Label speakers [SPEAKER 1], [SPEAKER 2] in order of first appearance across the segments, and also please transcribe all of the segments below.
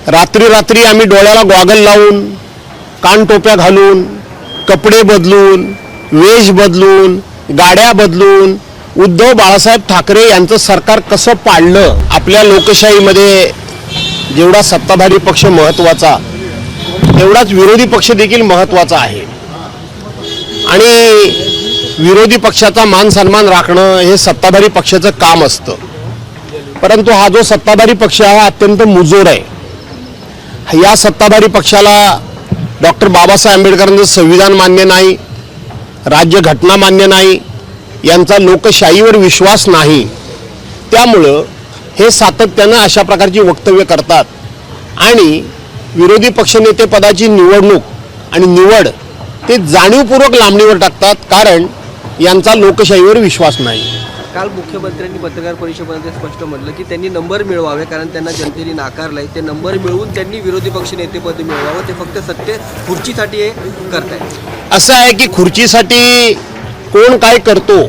[SPEAKER 1] रात्री रात्री आम्ही डोळ्याला गॉगल लावून, कानटोप्या घालून, कपडे बदलून, वेश बदलून, गाड्या बदलून उद्धव बाळासाहेब ठाकरे यांचं सरकार कसं पाडलं। आपल्या लोकशाहीमध्ये जेवढा सत्ताधारी पक्ष महत्त्वाचा तेवढाच विरोधी पक्ष देखील महत्त्वाचा आहे आणि विरोधी पक्षाचा मान सन्मान राखणं हे सत्ताधारी पक्षाचं काम असतं। परंतु हा जो सत्ताधारी पक्ष आहे अत्यंत मुजोर आहे। या सत्ताधारी पक्षाला डॉक्टर बाबासाहेब आंबेडकरांचं संविधान मान्य नाही, राज्यघटना मान्य नाही, यांचा लोकशाहीवर विश्वास नाही। त्यामुळं हे सातत्यानं अशा प्रकारची वक्तव्य करतात आणि विरोधी पक्षनेतेपदाची निवडणूक आणि निवड ते जाणीवपूर्वक लांबणीवर टाकतात, कारण यांचा लोकशाहीवर विश्वास नाही।
[SPEAKER 2] काल मुख्यमंत्र्यांनी पत्रकार परिषदेमध्ये स्पष्ट म्हटलं की त्यांनी नंबर मिळवावे, कारण त्यांना जनतेने नाकारलंय। ते नंबर मिळवून त्यांनी विरोधी पक्षनेतेपद मिळवावं, ते फक्त सत्य खुर्चीसाठी करतायत।
[SPEAKER 1] असं आहे की खुर्चीसाठी कोण काय करतो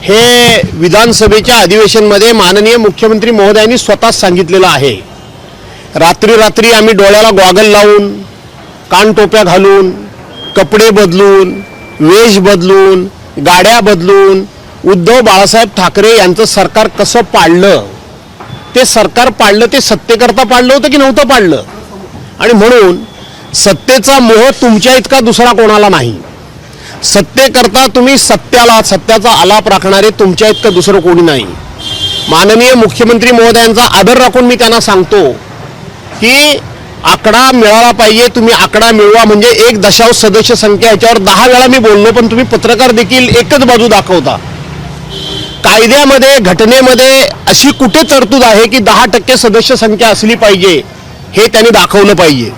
[SPEAKER 1] हे विधानसभेच्या अधिवेशनमध्ये माननीय मुख्यमंत्री महोदयांनी स्वतः सांगितलेलं आहे। रात्री रात्री आम्ही डोळ्याला गॉगल लावून, कानटोप्या घालून, कपडे बदलून, वेश बदलून, गाड्या बदलून उद्धव बाळासाहेब ठाकरे यांचं सरकार कसं पाडलं। ते सरकार पाडलं ते सत्तेकरता पाडलं होतं की नव्हतं पाडलं। आणि म्हणून सत्तेचा मोह तुमच्या इतका दुसरा कोणाला नाही। सत्तेकरता तुम्ही सत्याचा आलाप राखणारे तुमच्या इतकं दुसरं कोणी नाही। माननीय मुख्यमंत्री महोदयांचा आदर राखून मी त्यांना सांगतो की आकडा मिळाला पाहिजे, तुम्ही आकडा मिळवा। म्हणजे 1 दशांश सदस्य संख्या याच्यावर 10 वेळा मी बोललो, पण तुम्ही पत्रकार देखील एकच बाजू दाखवता। कायद्यामध्ये घटनेमध्ये अशी कुठे तरतूद आहे की 10% सदस्य संख्या असली पाहिजे, हे त्यांनी दाखवलं पाहिजे।